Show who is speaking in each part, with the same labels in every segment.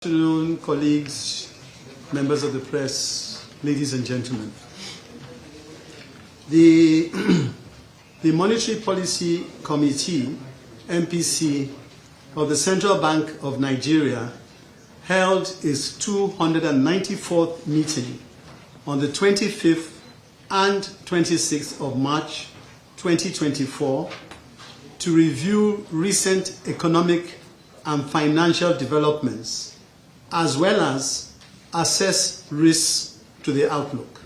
Speaker 1: Good afternoon, colleagues, members of the press, ladies and gentlemen. The Monetary Policy Committee, MPC, of the Central Bank of Nigeria held its 294th meeting on the 25th and 26th of March 2024 to review recent economic and financial developments, as well as assess risks to the outlook.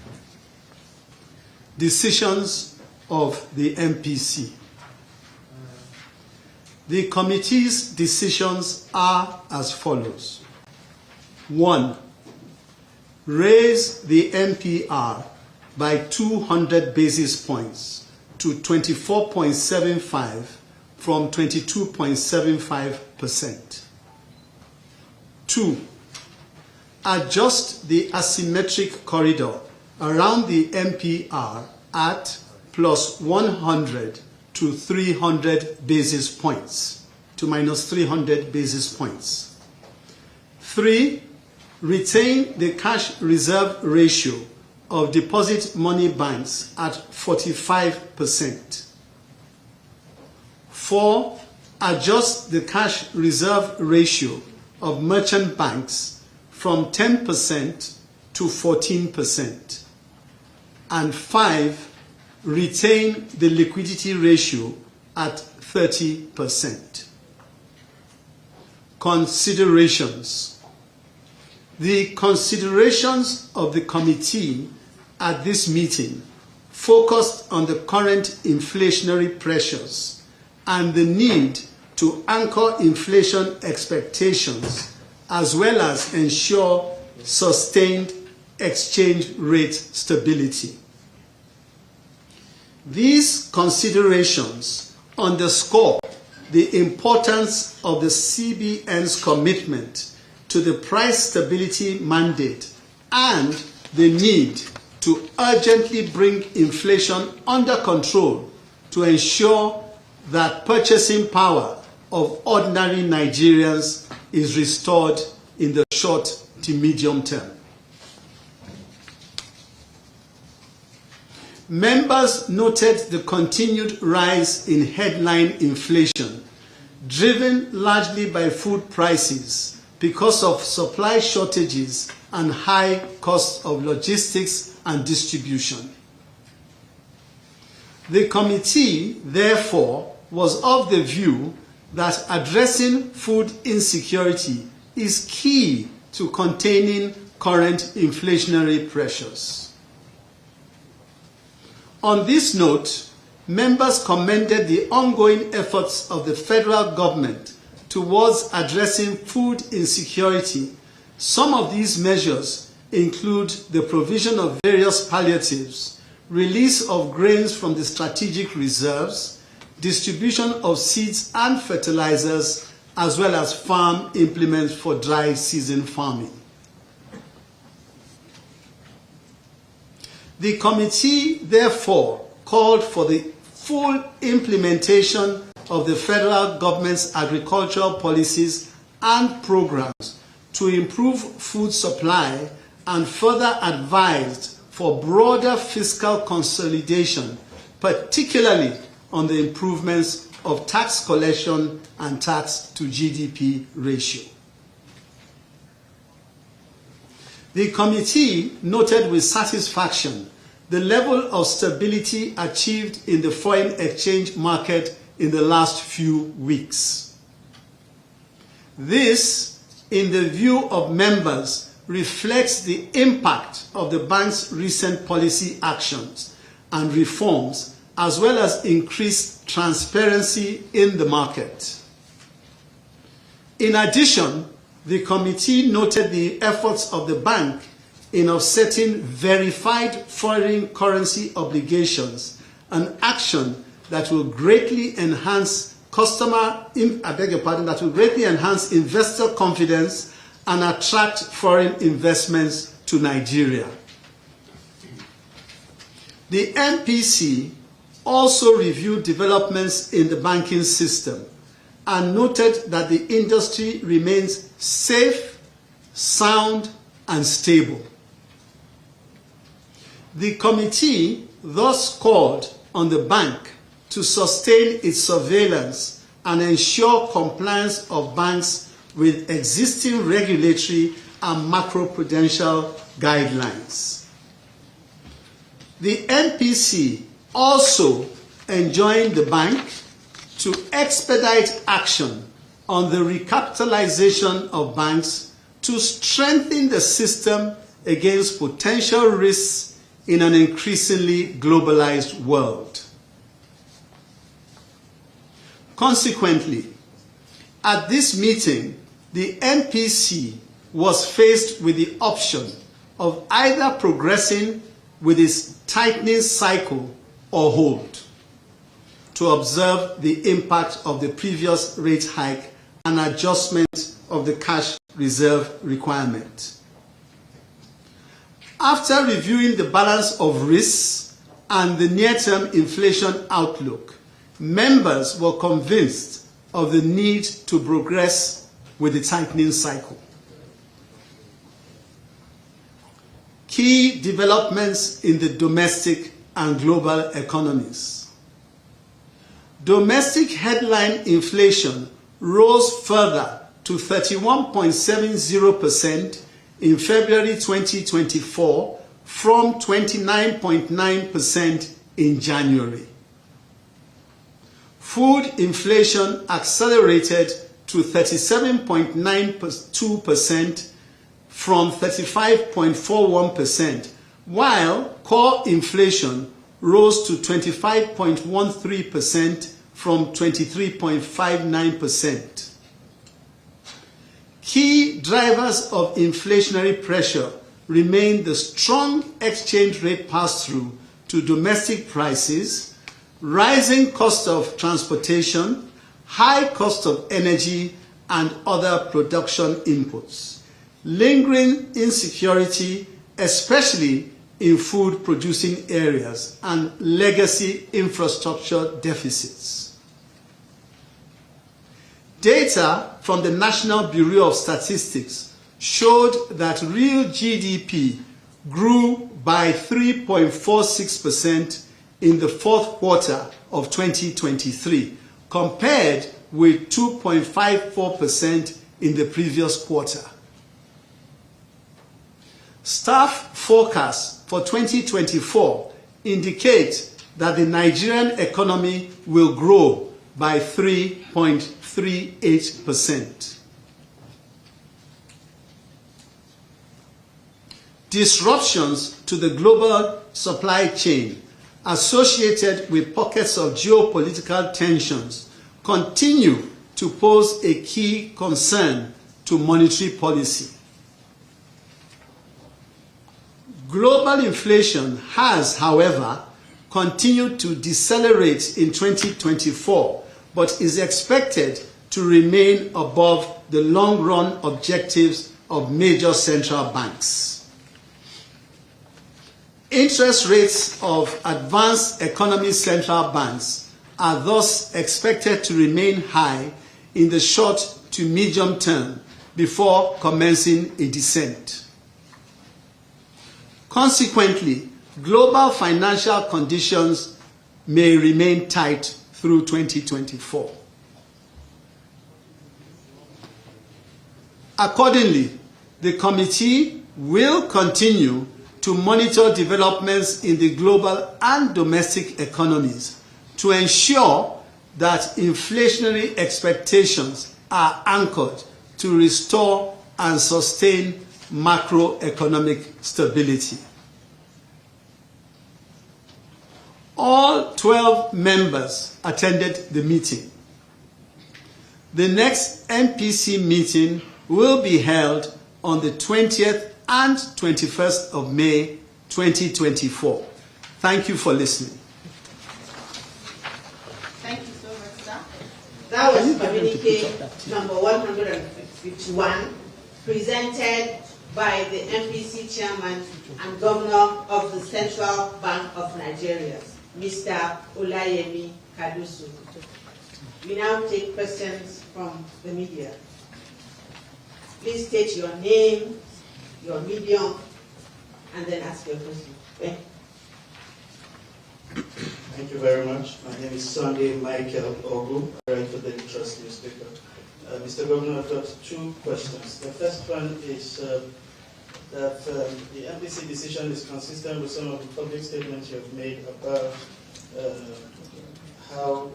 Speaker 1: Decisions of the MPC. The committee's decisions are as follows. 1. Raise the MPR by 200 basis points to 24.75 from 22.75%. 2. Adjust the asymmetric corridor around the MPR at plus 100 to 300 basis points to minus 300 basis points. 3. Retain the cash reserve ratio of deposit money banks at 45%. 4. Adjust the cash reserve ratio of merchant banks from 10% to 14%. And 5. Retain the liquidity ratio at 30%. Considerations. The considerations of the committee at this meeting focused on the current inflationary pressures and the need to anchor inflation expectations, as well as ensure sustained exchange rate stability. These considerations underscore the importance of the CBN's commitment to the price stability mandate and the need to urgently bring inflation under control to ensure that purchasing power of ordinary Nigerians is restored in the short to medium term. Members noted the continued rise in headline inflation, driven largely by food prices because of supply shortages and high costs of logistics and distribution. The committee, therefore, was of the view that addressing food insecurity is key to containing current inflationary pressures. On this note, members commended the ongoing efforts of the federal government towards addressing food insecurity. Some of these measures include the provision of various palliatives, release of grains from the strategic reserves, distribution of seeds and fertilizers, as well as farm implements for dry season farming. The committee therefore called for the full implementation of the federal government's agricultural policies and programs to improve food supply, and further advised for broader fiscal consolidation, particularly on the improvements of tax collection and tax to GDP ratio. The committee noted with satisfaction the level of stability achieved in the foreign exchange market in the last few weeks. This, in the view of members, reflects the impact of the bank's recent policy actions and reforms, as well as increased transparency in the market. In addition, the committee noted the efforts of the bank in offsetting verified foreign currency obligations, an action that will greatly enhance investor confidence and attract foreign investments to Nigeria. The MPC also reviewed developments in the banking system and noted that the industry remains safe, sound, and stable. The committee thus called on the bank to sustain its surveillance and ensure compliance of banks with existing regulatory and macroprudential guidelines. The MPC also enjoined the bank to expedite action on the recapitalization of banks to strengthen the system against potential risks in an increasingly globalized world. Consequently, at this meeting, the MPC was faced with the option of either progressing with its tightening cycle or hold to observe the impact of the previous rate hike and adjustment of the cash reserve requirement. After reviewing the balance of risks and the near-term inflation outlook, members were convinced of the need to progress with the tightening cycle. Key developments in the domestic and global economies. Domestic headline inflation rose further to 31.70% in February 2024 from 29.9% in January. Food inflation accelerated to 37.92% from 35.41%, while core inflation rose to 25.13% from 23.59%. Key drivers of inflationary pressure remain the strong exchange rate pass-through to domestic prices, rising cost of transportation, high cost of energy and other production inputs, lingering insecurity, especially in food-producing areas, and legacy infrastructure deficits. Data from the National Bureau of Statistics showed that real GDP grew by 3.46% in the fourth quarter of 2023, compared with 2.54% in the previous quarter. Staff forecasts for 2024 indicate that the Nigerian economy will grow by 3.38%. Disruptions to the global supply chain associated with pockets of geopolitical tensions continue to pose a key concern to monetary policy. Global inflation has, however, continued to decelerate in 2024, but is expected to remain above the long-run objectives of major central banks. Interest rates of advanced economy central banks are thus expected to remain high in the short to medium term before commencing a descent. Consequently, global financial conditions may remain tight through 2024. Accordingly, the committee will continue to monitor developments in the global and domestic economies to ensure that inflationary expectations are anchored to restore and sustain macroeconomic stability. All 12 members attended the meeting. The next MPC meeting will be held on the 20th and 21st of May 2024. Thank you for listening.
Speaker 2: Thank you so much, sir. That was communique number 151, presented by the MPC chairman and governor of the Central Bank of Nigeria, Mr. Olayemi Kadusu. We now take questions from the media. Please state your name, your medium, and then ask your question. Okay?
Speaker 3: Thank you very much. My name is Sunday Michael Ogu. I write for the Trust newspaper. Mr. Governor, I've got two questions. The first one is that the MPC decision is consistent with some of the public statements you have made about how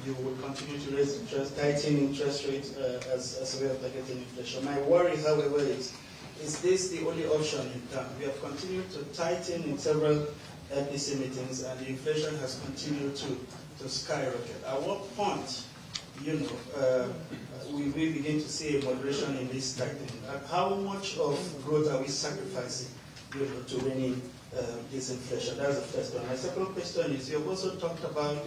Speaker 3: you will continue to raise interest, tighten interest rates as a way of targeting inflation. My worry, however, is this the only option in town? We have continued to tighten in several MPC meetings, and the inflation has continued to skyrocket. At what point, we will begin to see a moderation in this tightening? How much of growth are we sacrificing, to rein this inflation? That's the first one. My second question is, you've also talked about,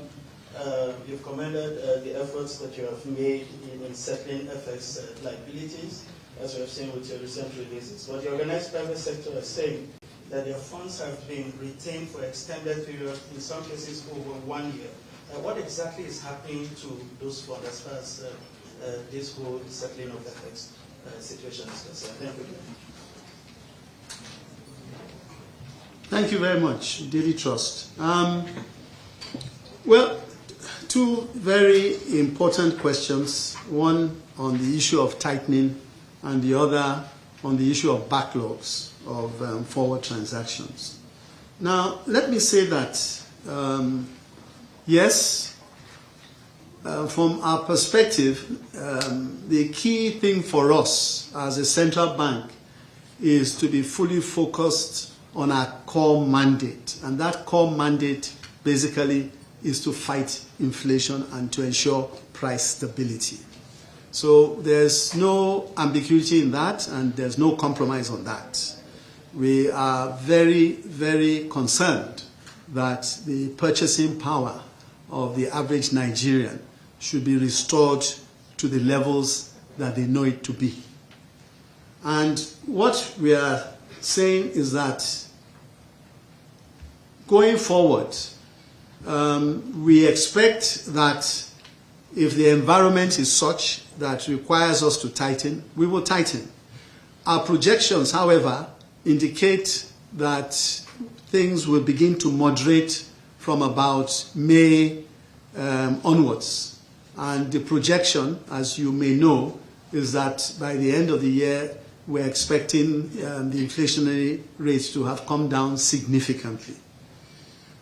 Speaker 3: you've commended the efforts that you have made in settling FX liabilities, as we have seen with your recent releases. But the organized private sector is saying that their funds have been retained for extended periods, in some cases over 1 year. What exactly is happening to those funds as far as this whole settling of FX situation is concerned? Thank you.
Speaker 1: Thank you very much, Daily Trust. Well, two very important questions, one on the issue of tightening and the other on the issue of backlogs of forward transactions. Now, let me say that, yes, from our perspective, the key thing for us as a central bank is to be fully focused on our core mandate. And that core mandate basically is to fight inflation and to ensure price stability. So there's no ambiguity in that, and there's no compromise on that. We are very, very concerned that the purchasing power of the average Nigerian should be restored to the levels that they know it to be. And what we are saying is that going forward, we expect that if the environment is such that requires us to tighten, we will tighten. Our projections, however, indicate that things will begin to moderate from about May onwards. And the projection, as you may know, is that by the end of the year, we're expecting the inflationary rate to have come down significantly.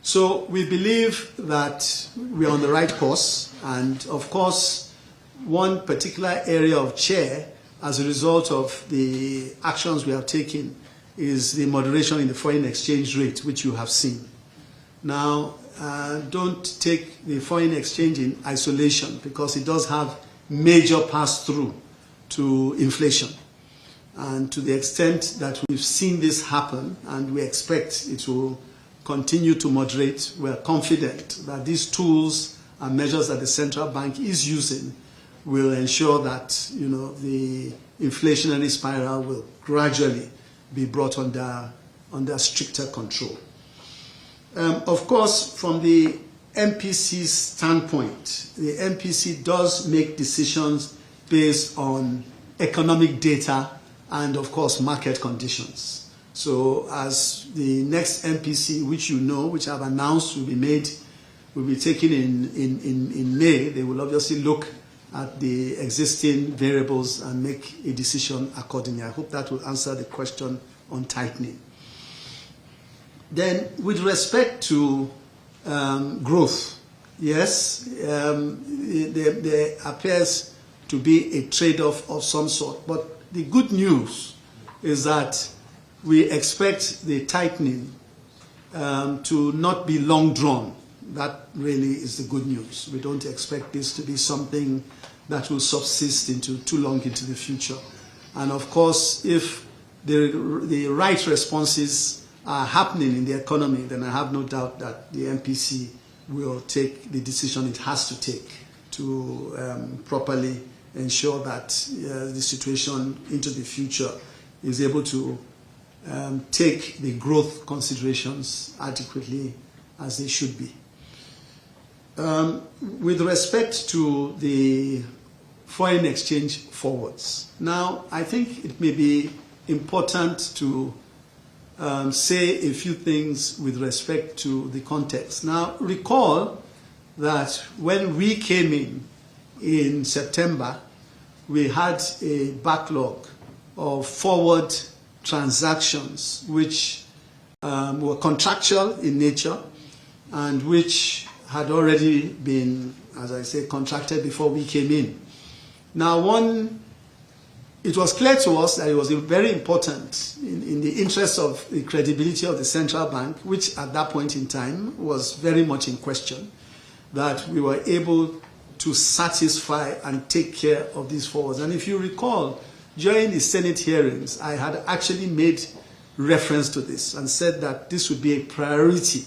Speaker 1: So we believe that we're on the right course, and of course, one particular area of cheer as a result of the actions we have taken is the moderation in the foreign exchange rate, which you have seen. Now, don't take the foreign exchange in isolation, because it does have major pass-through to inflation. And to the extent that we've seen this happen, and we expect it will continue to moderate, we're confident that these tools and measures that the central bank is using will ensure that the inflationary spiral will gradually be brought under stricter control. Of course, from the MPC's standpoint, the MPC does make decisions based on economic data and, of course, market conditions. So as the next MPC, which I've announced will be taken in May, they will obviously look at the existing variables and make a decision accordingly. I hope that will answer the question on tightening. Then, with respect to growth, yes, there appears to be a trade-off of some sort. But the good news is that we expect the tightening to not be long drawn. That really is the good news. We don't expect this to be something that will subsist into too long into the future. And of course, if the right responses are happening in the economy, then I have no doubt that the MPC will take the decision it has to take to properly ensure that the situation into the future is able to take the growth considerations adequately as they should be. With respect to the foreign exchange forwards. Now, I think it may be important to say a few things with respect to the context. Now, recall that when we came in September, we had a backlog of forward transactions which were contractual in nature and which had already been, as I say, contracted before we came in. Now, it was clear to us that it was very important in the interest of the credibility of the central bank, which at that point in time was very much in question, that we were able to satisfy and take care of these forwards. And if you recall, during the Senate hearings, I had actually made reference to this and said that this would be a priority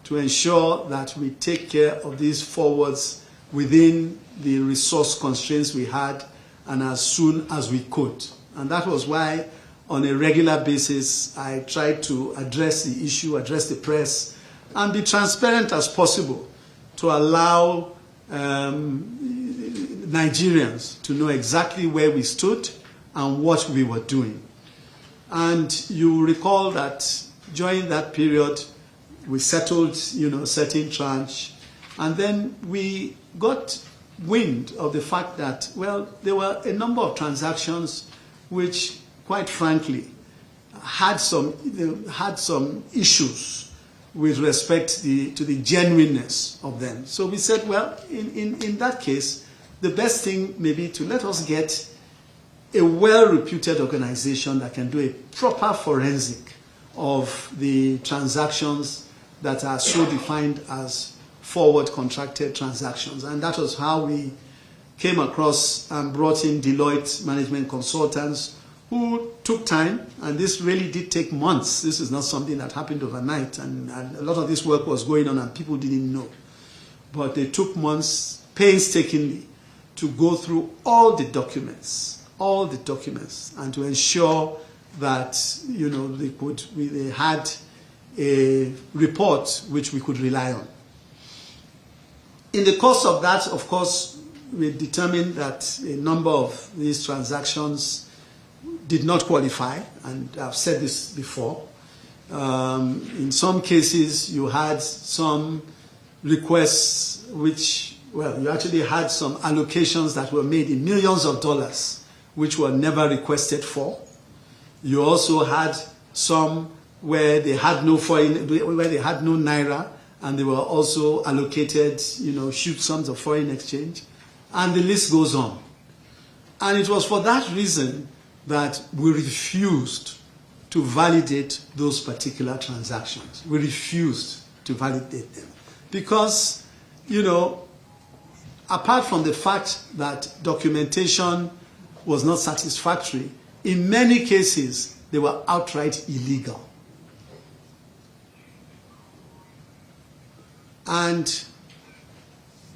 Speaker 1: to ensure that we take care of these forwards within the resource constraints we had and as soon as we could. And that was why on a regular basis I tried to address the issue, address the press, and be transparent as possible to allow Nigerians to know exactly where we stood and what we were doing. And you recall that during that period we settled, certain tranche, and then we got wind of the fact that, well, there were a number of transactions which, quite frankly, had some issues with respect to the genuineness of them. So we said, well, in that case, the best thing may be to let us get a well-reputed organization that can do a proper forensic of the transactions that are so defined as forward contracted transactions. And that was how we came across and brought in Deloitte management consultants who took time, and this really did take months. This is not something that happened overnight, and a lot of this work was going on and people didn't know. But they took months painstakingly to go through all the documents, and to ensure that they had a report which we could rely on. In the course of that, of course, we determined that a number of these transactions did not qualify, and I've said this before. In some cases, you had some requests which, well, you actually had some allocations that were made in millions of dollars, which were never requested for. You also had some where they had no naira, and they were also allocated, huge sums of foreign exchange, and the list goes on. And it was for that reason that we refused to validate those particular transactions. We refused to validate them because, apart from the fact that documentation was not satisfactory, in many cases they were outright illegal. And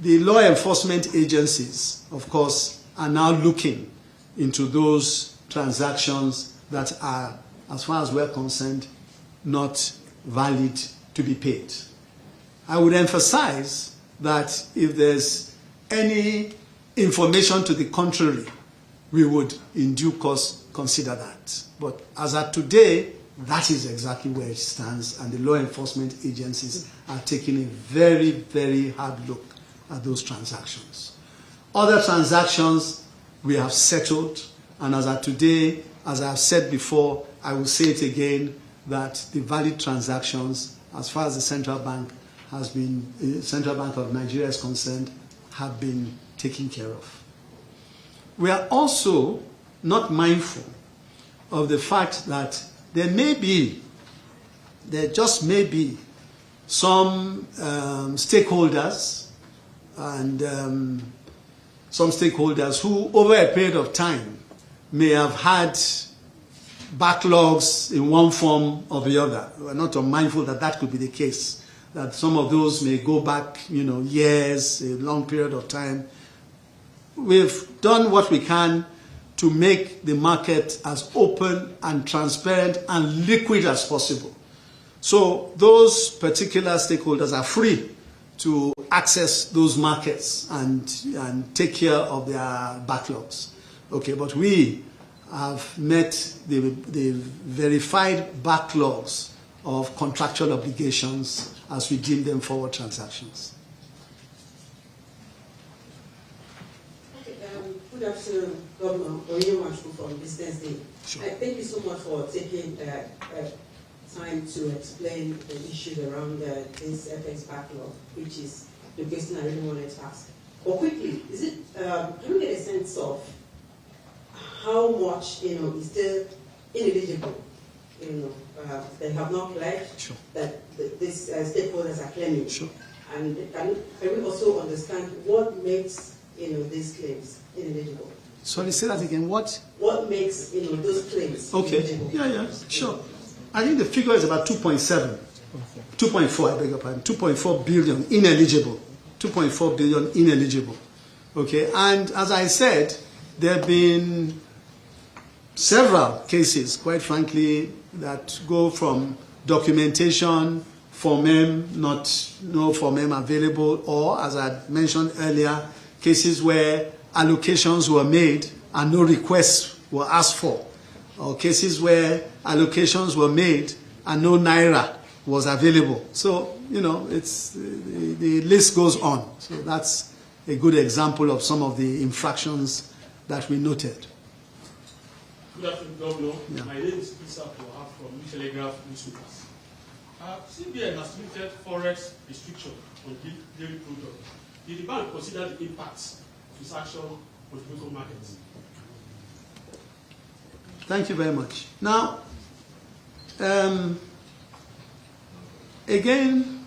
Speaker 1: the law enforcement agencies, of course, are now looking into those transactions that are, as far as we're concerned, not valid to be paid. I would emphasize that if there's any information to the contrary, we would in due course consider that. But as at today, that is exactly where it stands, and the law enforcement agencies are taking a very, very hard look at those transactions. Other transactions we have settled, and as at today, as I have said before, I will say it again, that the valid transactions, as far as the Central Bank of Nigeria is concerned, have been taken care of. We are also not mindful of the fact that there just may be some stakeholders who, over a period of time, may have had backlogs in one form or the other. We're not unmindful that that could be the case, that some of those may go back, years, a long period of time. We've done what we can to make the market as open and transparent and liquid as possible. So those particular stakeholders are free to access those markets and take care of their backlogs. Okay, but we have met the verified backlogs of contractual obligations as we deem them forward transactions.
Speaker 4: Good afternoon, Governor Onyemashu from Business Day.
Speaker 1: Sure.
Speaker 4: Thank you so much for taking time to explain the issue around this FX backlog, which is the question I really wanted to ask. But quickly, is it can we get a sense of how much is still ineligible? They have not pledged.
Speaker 1: Sure.
Speaker 4: That these stakeholders are claiming.
Speaker 1: Sure.
Speaker 4: And can we also understand what makes these claims ineligible?
Speaker 1: Sorry, say that again. What?
Speaker 4: What makes those claims ineligible?
Speaker 1: Yeah, sure. I think the figure is about 2.7, 2.4. I beg your pardon. 2.4 billion ineligible. 2.4 billion ineligible. Okay, and as I said, there have been several cases, quite frankly, that go from documentation, Form M, no Form M available, or as I mentioned earlier, cases where allocations were made and no requests were asked for, or cases where allocations were made and no naira was available. So, it's the list goes on. So that's a good example of some of the infractions that we noted.
Speaker 5: Good afternoon, Governor.
Speaker 1: Yeah.
Speaker 5: My name is Peter Poha from New Telegraph Newspapers. CBN has lifted Forex restriction on dairy products. Did the bank consider the impacts of this action on the local markets?
Speaker 1: Thank you very much. Now, again,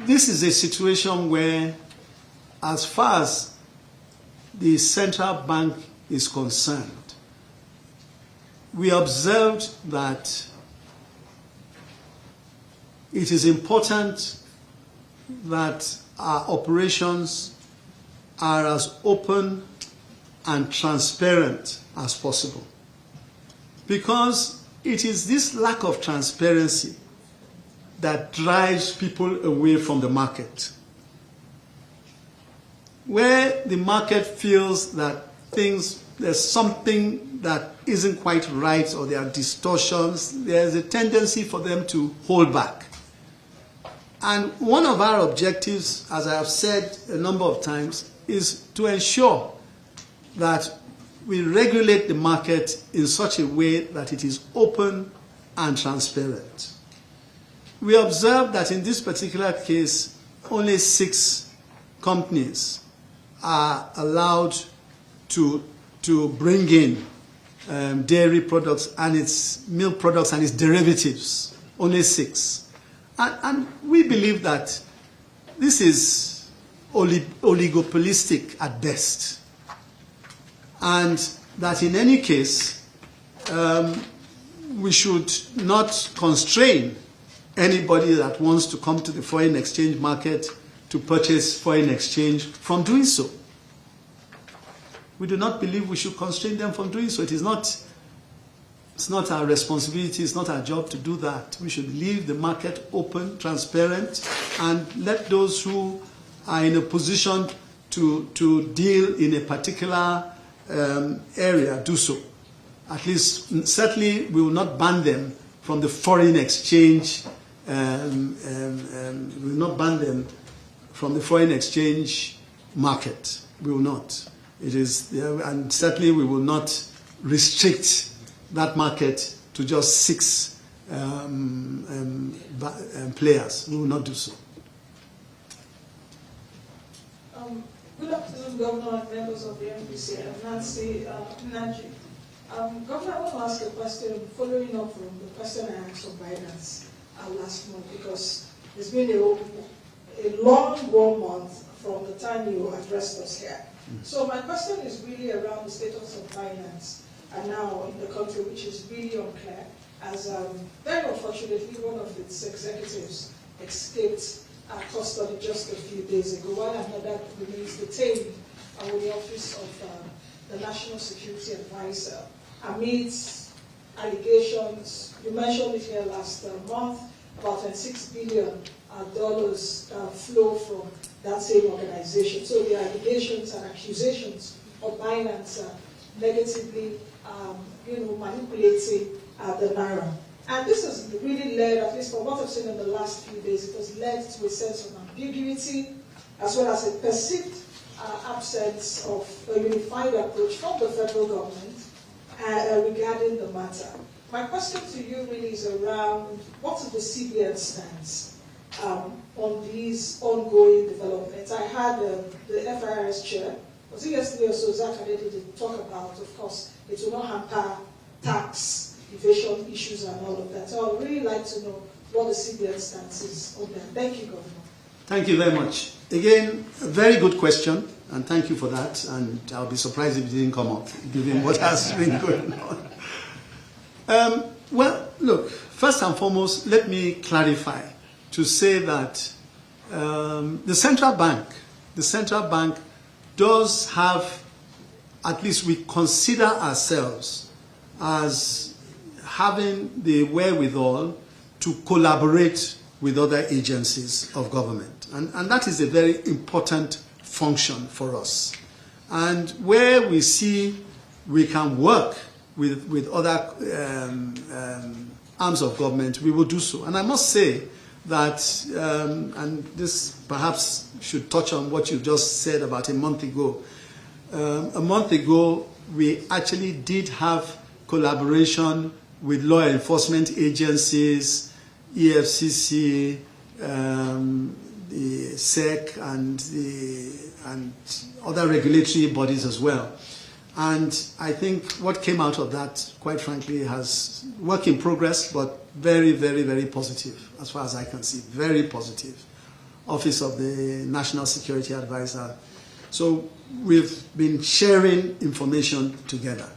Speaker 1: this is a situation where, as far as the central bank is concerned, we observed that it is important that our operations are as open and transparent as possible, because it is this lack of transparency that drives people away from the market. Where the market feels that there's something that isn't quite right, or there are distortions, there's a tendency for them to hold back. And one of our objectives, as I have said a number of times, is to ensure that we regulate the market in such a way that it is open and transparent. We observed that in this particular case, only 6 companies are allowed to bring in dairy products and its milk products and its derivatives. Only 6. And we believe that this is oligopolistic at best. And that in any case, we should not constrain anybody that wants to come to the foreign exchange market to purchase foreign exchange from doing so. We do not believe we should constrain them from doing so. It's not our responsibility, it's not our job to do that. We should leave the market open, transparent, and let those who are in a position to deal in a particular area do so. At least, certainly, we will not ban them from the foreign exchange. We will not ban them from the foreign exchange market. We will not. It is, and certainly, we will not restrict that market to just 6 players. We will not do so.
Speaker 6: Good afternoon, Governor and members of the MPC. I'm Nancy Naji. Governor, I want to ask a question following up from the question I asked of Binance last month, because it's been a long 1 month from the time you addressed us here. So my question is really around the status of Binance and now in the country, which is really unclear, as very unfortunately one of its executives escaped custody just a few days ago, while another remains detained with the Office of the National Security Advisor amidst allegations. You mentioned it here last month about $26 billion flow from that same organization. So the allegations and accusations of Binance negatively manipulating the Naira. And this has really led, at least from what I've seen in the last few days, it has led to a sense of ambiguity as well as a perceived absence of a unified approach from the federal government regarding the matter. My question to you really is around what is the CBN stance on these ongoing developments. I had the FIRS chair, was it yesterday or so, Zach already did talk about, of course, it will not hamper tax evasion issues and all of that. So I would really like to know what the CBN stance is on that. Thank you, Governor.
Speaker 1: Thank you very much. Again, a very good question, and thank you for that. And I'll be surprised if it didn't come up, given what has been going on. Well, look, first and foremost, let me clarify to say that the central bank does have, at least we consider ourselves as having the wherewithal to collaborate with other agencies of government. And that is a very important function for us. And where we see we can work with other arms of government, we will do so. And I must say that, and this perhaps should touch on what you just said about a month ago. A month ago, we actually did have collaboration with law enforcement agencies, EFCC, the SEC, and other regulatory bodies as well. And I think what came out of that, quite frankly, has work in progress, but very, very, very positive, as far as I can see. Very positive. Office of the National Security Advisor. So we've been sharing information together.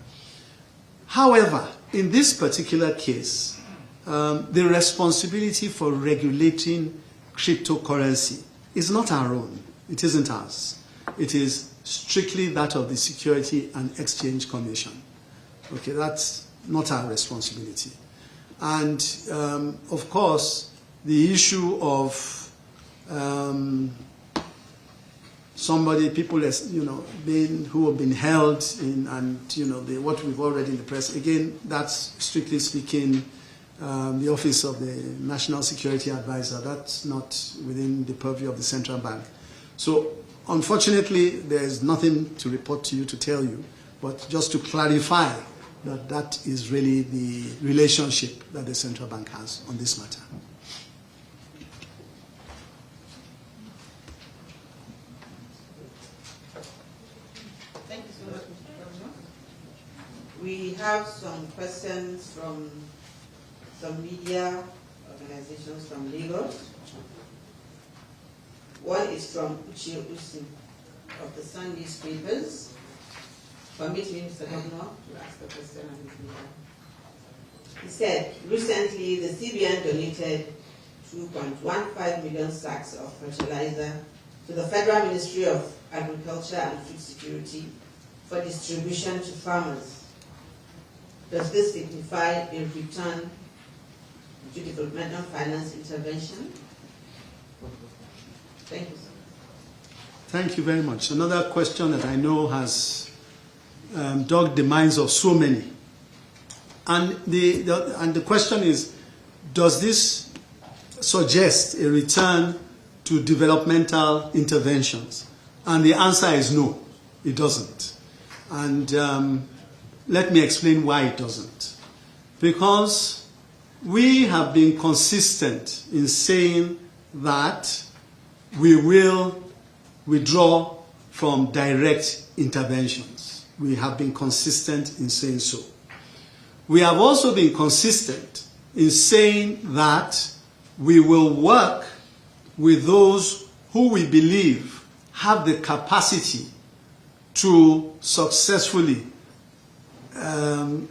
Speaker 1: However, in this particular case, the responsibility for regulating cryptocurrency is not our own. It isn't ours. It is strictly that of the Security and Exchange Commission. Okay, that's not our responsibility. And of course, the issue of people who have been held in, and what we've already in the press. Again, that's strictly speaking the Office of the National Security Advisor. That's not within the purview of the central bank. So unfortunately, there is nothing to report to you, to tell you, but just to clarify that that is really the relationship that the central bank has on this matter.
Speaker 2: Thank you so much, Mr. Governor. We have some questions from some media organizations from Lagos. One is from Uche Usi of the Sun newspapers. Permit me, Mr. Governor, to ask the question on his behalf. He said, recently the CBN donated 2.15 million sacks of fertilizer to the Federal Ministry of Agriculture and Food Security for distribution to farmers. Does this signify a return to developmental finance intervention? Thank you, sir.
Speaker 1: Thank you very much. Another question that I know has dogged the minds of so many. And the question is, does this suggest a return to developmental interventions? And the answer is no, it doesn't. And let me explain why it doesn't. Because we have been consistent in saying that we will withdraw from direct interventions. We have been consistent in saying so. We have also been consistent in saying that we will work with those who we believe have the capacity to successfully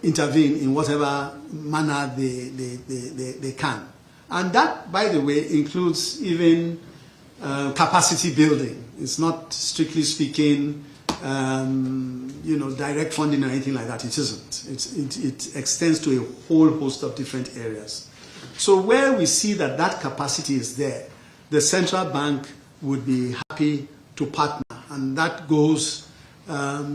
Speaker 1: intervene in whatever manner they can. And that, by the way, includes even capacity building. It's not, strictly speaking, direct funding or anything like that. It isn't. It extends to a whole host of different areas. So where we see that that capacity is there, the central bank would be happy to partner. And that goes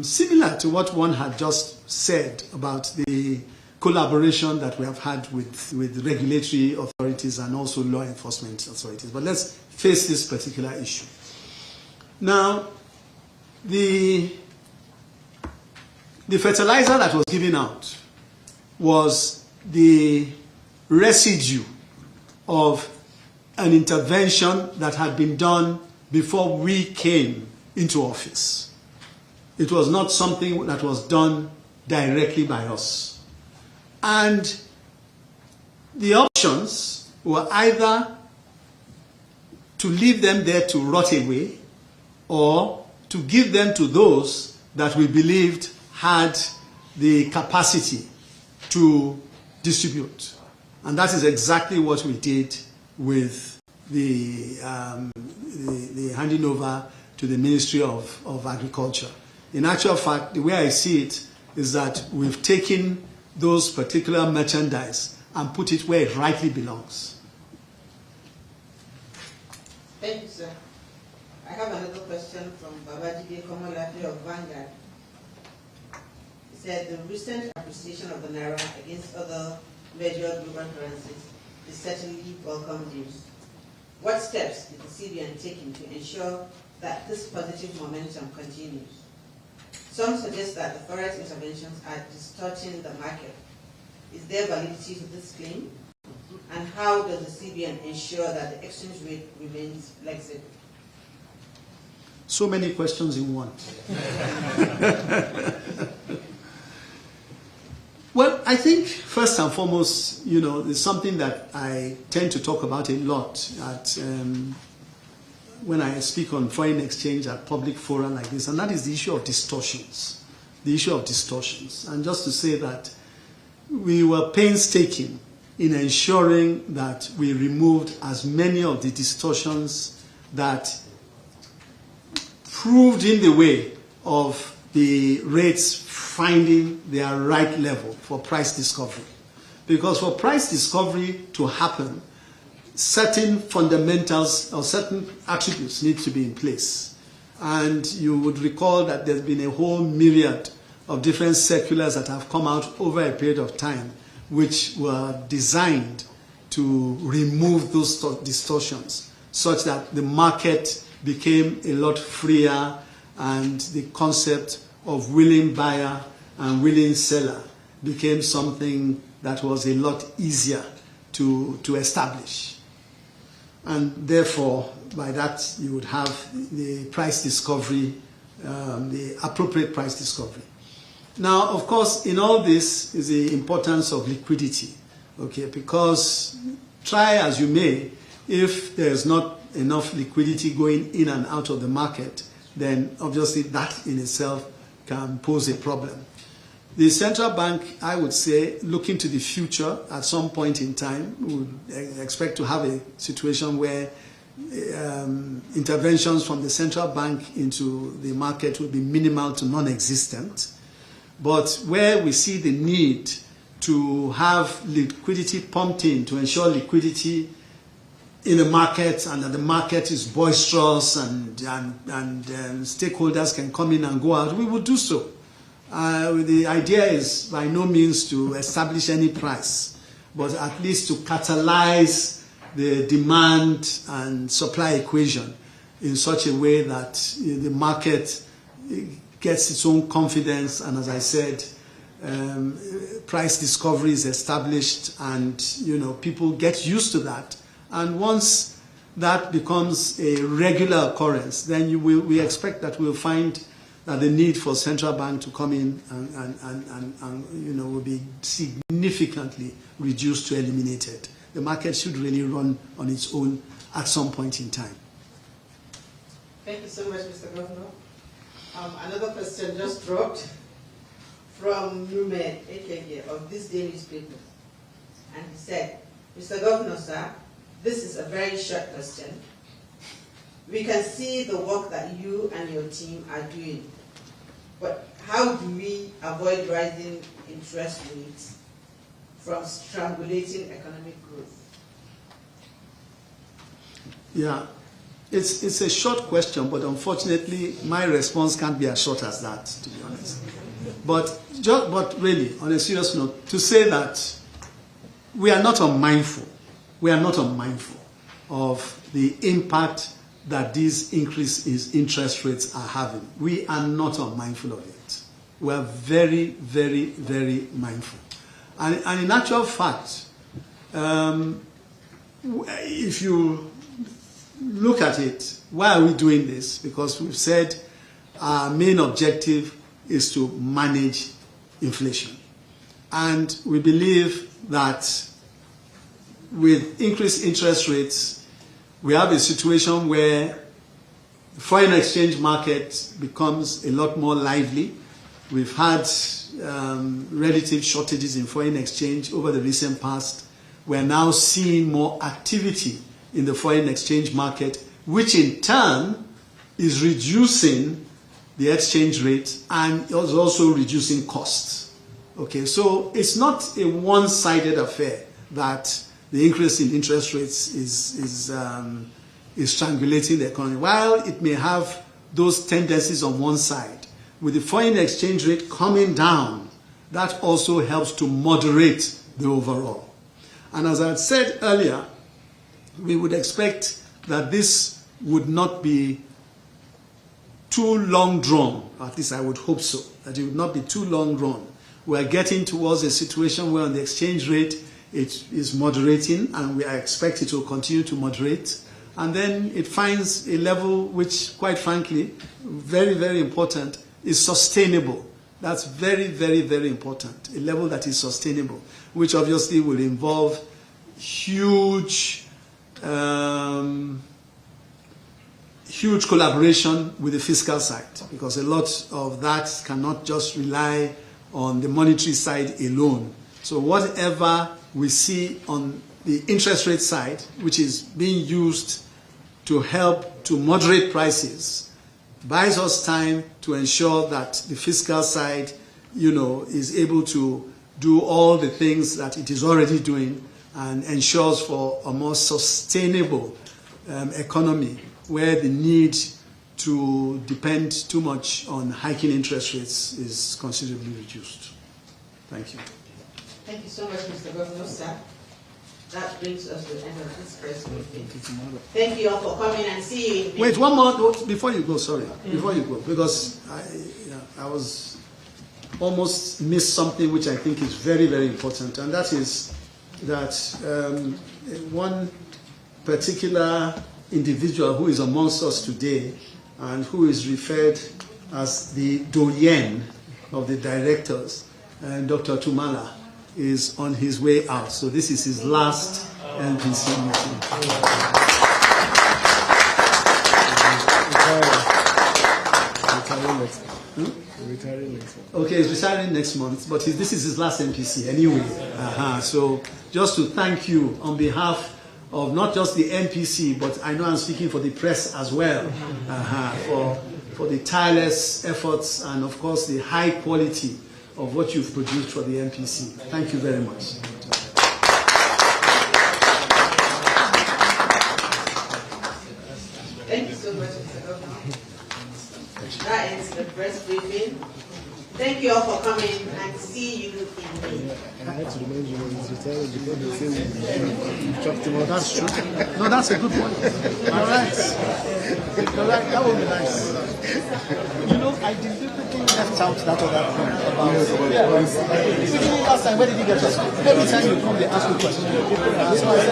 Speaker 1: similar to what one had just said about the collaboration that we have had with regulatory authorities and also law enforcement authorities. But let's face this particular issue. Now, the fertilizer that was given out was the residue of an intervention that had been done before we came into office. It was not something that was done directly by us. And the options were either to leave them there to rot away or to give them to those that we believed had the capacity to distribute. And that is exactly what we did with the handing over to the Ministry of Agriculture. In actual fact, the way I see it is that we've taken those particular merchandise and put it where it rightly belongs.
Speaker 2: Thank you, sir. I have another question from Babajide Komolafe of Vanguard. He said the recent appreciation of the Naira against other major global currencies is certainly welcome news. What steps is the CBN taking to ensure that this positive momentum continues? Some suggest that the Forex interventions are distorting the market. Is there validity to this claim? And how does the CBN ensure that the exchange rate remains flexible?
Speaker 1: So many questions in one. Well, I think first and foremost, it's something that I tend to talk about a lot when I speak on foreign exchange at public fora like this, and that is the issue of distortions. The issue of distortions. And just to say that we were painstaking in ensuring that we removed as many of the distortions that proved in the way of the rates finding their right level for price discovery. Because for price discovery to happen, certain fundamentals or certain attributes need to be in place. And you would recall that there's been a whole myriad of different circulars that have come out over a period of time which were designed to remove those distortions such that the market became a lot freer and the concept of willing buyer and willing seller became something that was a lot easier to establish. And therefore, by that, you would have the price discovery, the appropriate price discovery. Now, of course, in all this is the importance of liquidity, okay? Because try as you may, if there is not enough liquidity going in and out of the market, then obviously that in itself can pose a problem. The central bank, I would say, looking to the future at some point in time, would expect to have a situation where interventions from the central bank into the market will be minimal to non-existent. But where we see the need to have liquidity pumped in to ensure liquidity in the market and that the market is boisterous and stakeholders can come in and go out, we will do so. The idea is by no means to establish any price, but at least to catalyze the demand and supply equation in such a way that the market gets its own confidence, and as I said, price discovery is established, and people get used to that. And once that becomes a regular occurrence, then we expect that we'll find that the need for central bank to come in and will be significantly reduced to eliminated. The market should really run on its own at some point in time.
Speaker 2: Thank you so much, Mr. Governor. Another question just dropped from Numed Ekege of this day newspaper. And he said, Mr. Governor, sir, this is a very short question. We can see the work that you and your team are doing, but how do we avoid rising interest rates from strangulating economic growth?
Speaker 1: Yeah, it's a short question, but unfortunately, my response can't be as short as that, to be honest. But really, on a serious note, to say that we are not unmindful of the impact that these increases in interest rates are having. We are not unmindful of it. We are very, very, very mindful. And in actual fact, if you look at it, why are we doing this? Because we've said our main objective is to manage inflation. And we believe that with increased interest rates, we have a situation where the foreign exchange market becomes a lot more lively. We've had relative shortages in foreign exchange over the recent past. We're now seeing more activity in the foreign exchange market, which in turn is reducing the exchange rate and is also reducing costs. Okay, so it's not a one-sided affair that the increase in interest rates is strangulating the economy. While it may have those tendencies on one side, with the foreign exchange rate coming down, that also helps to moderate the overall. And as I had said earlier, we would expect that this would not be too long drawn. At least I would hope so, that it would not be too long drawn. We are getting towards a situation where on the exchange rate it is moderating, and we expect it to continue to moderate. And then it finds a level which, quite frankly, very, very important, is sustainable. That's very, very, very important. A level that is sustainable, which obviously will involve huge collaboration with the fiscal side, because a lot of that cannot just rely on the monetary side alone. So whatever we see on the interest rate side, which is being used to help to moderate prices, buys us time to ensure that the fiscal side, is able to do all the things that it is already doing and ensures for a more sustainable economy where the need to depend too much on hiking interest rates is considerably reduced. Thank you.
Speaker 2: Thank you so much, Mr. Governor, sir. That brings us to the end of this press briefing. Thank you all for coming, and see you.
Speaker 1: Wait, one more before you go. Sorry, before you go, because I was almost missed something which I think is very, very important, and that is that one particular individual who is amongst us today and who is referred as the doyen of the directors, Dr. Tumala, is on his way out. So this is his last NPC meeting.
Speaker 7: Retiring next month.
Speaker 1: Okay, he's retiring next month, but this is his last NPC anyway. So just to thank you on behalf of not just the NPC, but I know I'm speaking for the press as well, for the tireless efforts and of course the high quality of what you've produced for the NPC. Thank you very much.
Speaker 2: Thank you so much, Mr. Governor. That ends the press briefing. Thank you all for coming, and see you in May.
Speaker 7: I had to remind you when he's retiring because they say you chopped him out.
Speaker 1: That's true. No, that's a good one. You're right. You're right. That would be nice. I deliberately left out that other point about Especially last time, where did you get us? Every time you come, they ask you a question. That's why I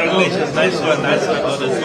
Speaker 8: Congratulations, nice one. Honestly.